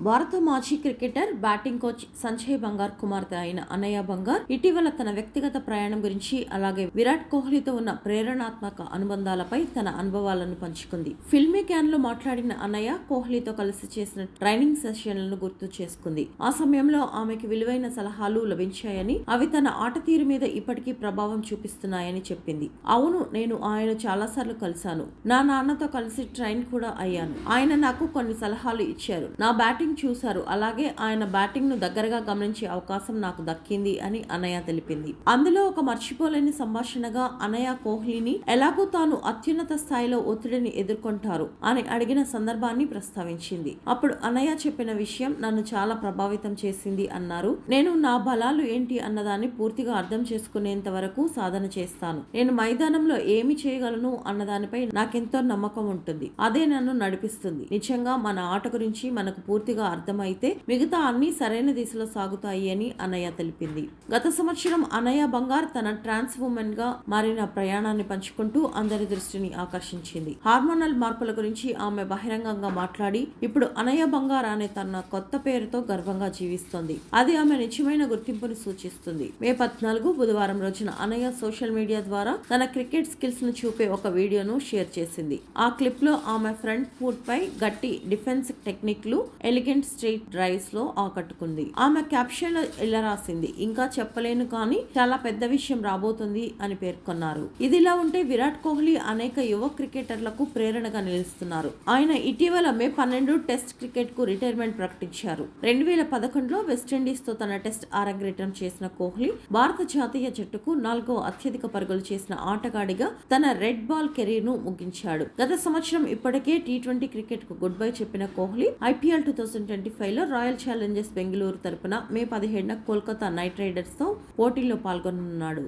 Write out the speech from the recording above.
భారత మాజీ cricketer, batting coach Sanjay బంగార్ కుమార్తె అయిన అనయ బంగార్ ఇటీవల తన వ్యక్తిగత ప్రయాణం గురించి, అలాగే విరాట్ కోహ్లీతో ఉన్న ప్రేరణాత్మక అనుబంధాలపై తన అనుభవాలను పంచుకుంది. ఫిల్మీ క్యాన్ లో మాట్లాడిన అనయ కోహ్లీతో కలిసి చేసిన ట్రైనింగ్ సెషన్లను గుర్తు చేసుకుంది. ఆ సమయంలో ఆమెకి విలువైన సలహాలు లభించాయని, అవి తన ఆట తీరు మీద ఇప్పటికీ ప్రభావం చూపిస్తున్నాయని చెప్పింది. అవును, నేను ఆయన చాలాసార్లు కలిశాను. నా నాన్నతో కలిసి ట్రైన్ కూడా అయ్యాను. ఆయన నాకు కొన్ని సలహాలు ఇచ్చారు. నా బ్యాటింగ్ చూశారు. అలాగే ఆయన బ్యాటింగ్ ను దగ్గరగా గమనించే అవకాశం నాకు దక్కింది అని అనయ తెలిపింది. అందులో ఒక మర్చిపోలేని సంభాషణగా అనయ కోహ్లీని ఎలాగో తాను అత్యున్నత స్థాయిలో ఒత్తిడిని ఎదుర్కొంటారు అని అడిగిన సందర్భాన్ని ప్రస్తావించింది. అప్పుడు అనయ చెప్పిన విషయం నన్ను చాలా ప్రభావితం చేసింది అన్నారు. నేను నా బలాలు ఏంటి అన్నదాన్ని పూర్తిగా అర్థం చేసుకునేంత వరకు సాధన చేస్తాను. నేను మైదానంలో ఏమి చేయగలను అన్నదానిపై నాకెంతో నమ్మకం ఉంటుంది. అదే నన్ను నడిపిస్తుంది. నిజంగా మన ఆట గురించి మనకు పూర్తిగా అర్థమైతే మిగతా అన్ని సరైన దిశలో సాగుతాయి అని అనయ తెలిపింది. గత సంవత్సరం అనయ బంగార్ తన ట్రాన్స్ ఉమెన్ గా మారిన ప్రయాణాన్ని పంచుకుంటూ అందరి దృష్టిని ఆకర్షించింది. హార్మోనల్ మార్పుల గురించి ఆమె బహిరంగంగా మాట్లాడి ఇప్పుడు అనయ బంగార్ అనే తన కొత్త పేరుతో గర్వంగా జీవిస్తోంది. అది ఆమె నిజమైన గుర్తింపుని సూచిస్తుంది. మే 14 బుధవారం రోజున అనయ సోషల్ మీడియా ద్వారా తన క్రికెట్ స్కిల్స్ ను చూపే ఒక వీడియోను షేర్ చేసింది. ఆ క్లిప్ లో ఆమె ఫ్రంట్ ఫుట్ పై గట్టి డిఫెన్స్ టెక్నిక్లు, ఎలిగెంట్ స్ట్రెయిట్ డ్రైవ్స్ లో ఆకట్టుకుంది. ఆమె క్యాప్షన్ లో ఇలా రాసింది, ఇంకా చెప్పలేను కానీ చాలా పెద్ద విషయం రాబోతుంది అని పేర్కొన్నారు. ఇదిలా ఉంటే విరాట్ కోహ్లీ అనేక యువ క్రికెటర్లకు ప్రేరణగా నిలుస్తున్నారు. ఆయన ఇటీవల మే 12 టెస్ట్ క్రికెట్ కు రిటైర్మెంట్ ప్రకటించారు. 2011లో వెస్టిండీస్ తో తన టెస్ట్ అరంగేట్రం చేసిన కోహ్లీ భారత జాతీయ జట్టుకు 4వ అత్యధిక పరుగులు చేసిన ఆటగాడిగా తన రెడ్ బాల్ కెరీర్ ను ముగించాడు. గత సంవత్సరం ఇప్పటికే టీ20 క్రికెట్ కు గుడ్ బై చెప్పిన కోహ్లీ ఐపీఎల్ 2025లో రాయల్ ఛాలెంజర్స్ బెంగళూరు తరపున మే 17న కోల్కతా నైట్ రైడర్స్ తో పోటీల్లో పాల్గొనున్నాడు.